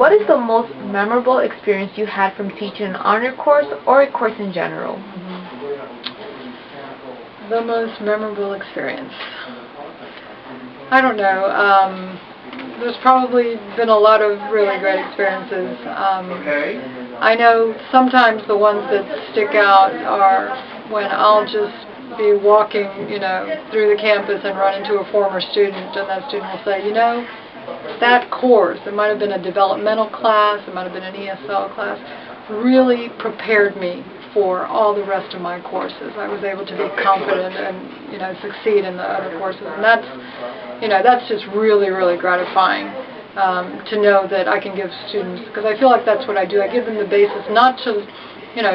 What is the most memorable experience you had from teaching an honor course or a course in general? The most memorable experience. I don't know. There's probably been a lot of really great experiences. I know sometimes the ones that stick out are when I'll just be walking, through the campus and run into a former student, and that student will say, that course, it might have been a developmental class, it might have been an ESL class, really prepared me for all the rest of my courses. I was able to be confident and, succeed in the other courses. And that's just really, really gratifying to know that I can give students, because I feel like that's what I do. I give them the basis, not to,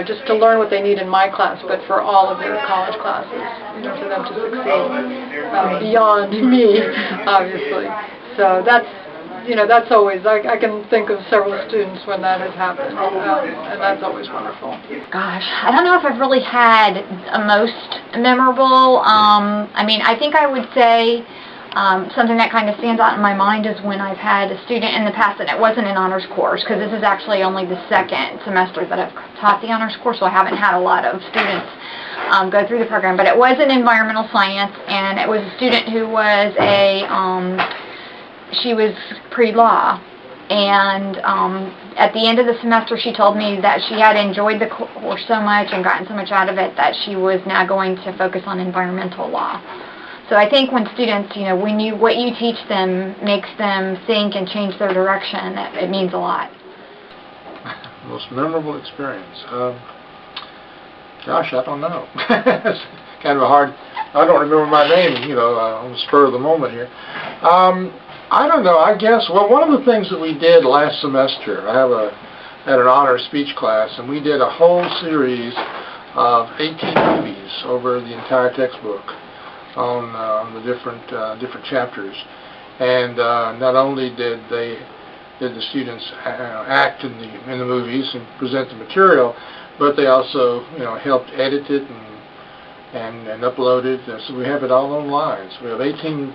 just to learn what they need in my class, but for all of their college classes, for them to succeed beyond me, obviously. So that's always, I can think of several students when that has happened, and that's always wonderful. Gosh, I don't know if I've really had a most memorable. I think I would say something that kind of stands out in my mind is when I've had a student in the past, and it wasn't an honors course, because this is actually only the second semester that I've taught the honors course, so I haven't had a lot of students go through the program, but it was in environmental science, and it was a student who was she was pre-law, and at the end of the semester she told me that she had enjoyed the course so much and gotten so much out of it that she was now going to focus on environmental law. So I think when students, what you teach them makes them think and change their direction, it means a lot. Most memorable experience? Gosh, I don't know. It's kind of a hard, I don't remember my name, on the spur of the moment here. I don't know, I guess, well, one of the things that we did last semester, I had an honor speech class, and we did a whole series of 18 movies over the entire textbook on the different chapters. And not only did the students act in the movies and present the material, but they also helped edit it and upload it. So we have it all online. So we have 18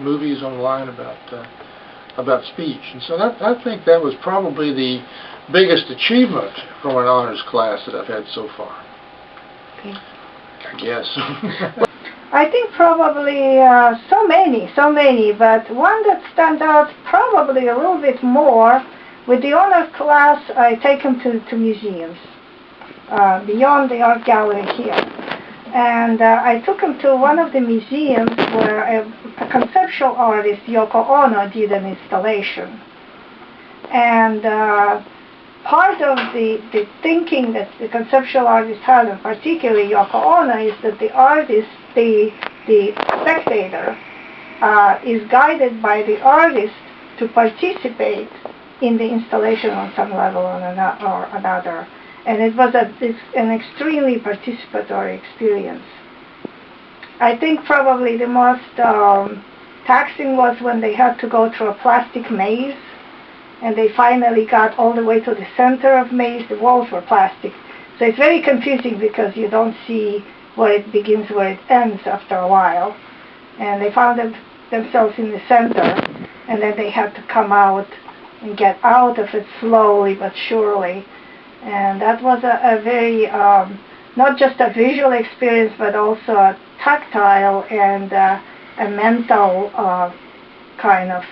movies online about speech, and so I think that was probably the biggest achievement from an honors class that I've had so far. Okay. I guess. I think probably so many, but one that stands out probably a little bit more, with the honors class, I take them to museums, beyond the art gallery here. And I took him to one of the museums where a conceptual artist, Yoko Ono, did an installation. And part of the thinking that the conceptual artist has, and particularly Yoko Ono, is that the artist, the spectator, is guided by the artist to participate in the installation on some level or another. And it was an extremely participatory experience. I think probably the most taxing was when they had to go through a plastic maze, and they finally got all the way to the center of maze. The walls were plastic. So it's very confusing because you don't see where it begins, where it ends after a while. And they found themselves in the center, and then they had to come out and get out of it slowly but surely. And that was a very, not just a visual experience, but also a tactile and a mental kind of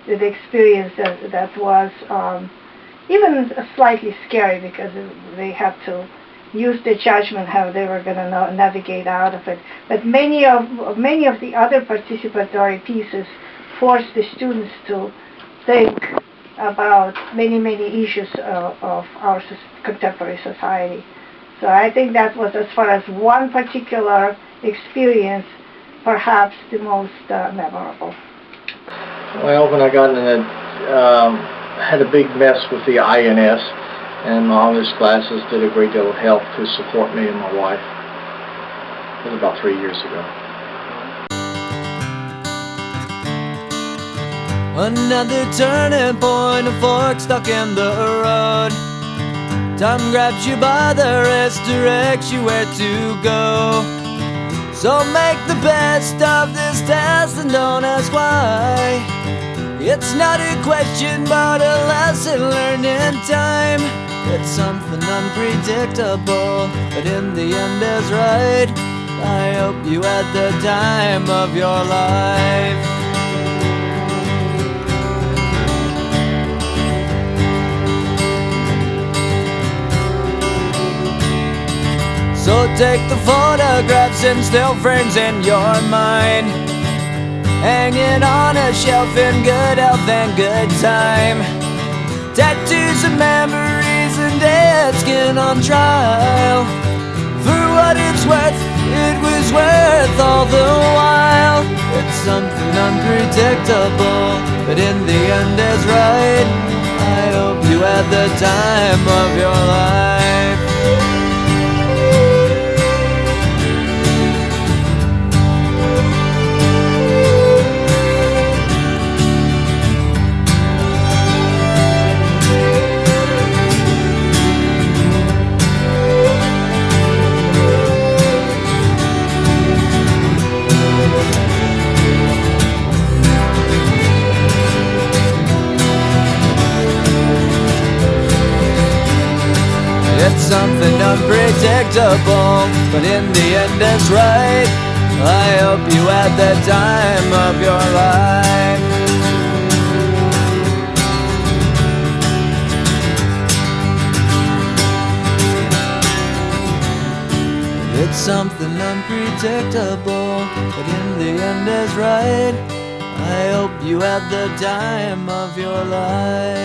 the experience that was even slightly scary, because they had to use the judgment how they were going to navigate out of it. But many of the other participatory pieces forced the students to think about many issues of our contemporary society. So I think that was, as far as one particular experience, perhaps the most memorable. Well, when I got in it, had a big mess with the INS, and my honors classes did a great deal of help to support me and my wife. It was about 3 years ago. Another turning point, a fork stuck in the road. Time grabs you by the wrist, directs you where to go. So make the best of this test and don't ask why. It's not a question, but a lesson learned in time. It's something unpredictable, but in the end is right. I hope you had the time of your life. So take the photographs and still frames in your mind, hanging on a shelf in good health and good time. Tattoos of memories and dead skin on trial. For what it's worth, it was worth all the while. It's something unpredictable, but in the end is right. I hope you had the time of your life. It's something unpredictable, but in the end it's right. I hope you had the time of your life. It's something unpredictable, but in the end is right. I hope you had the time of your life.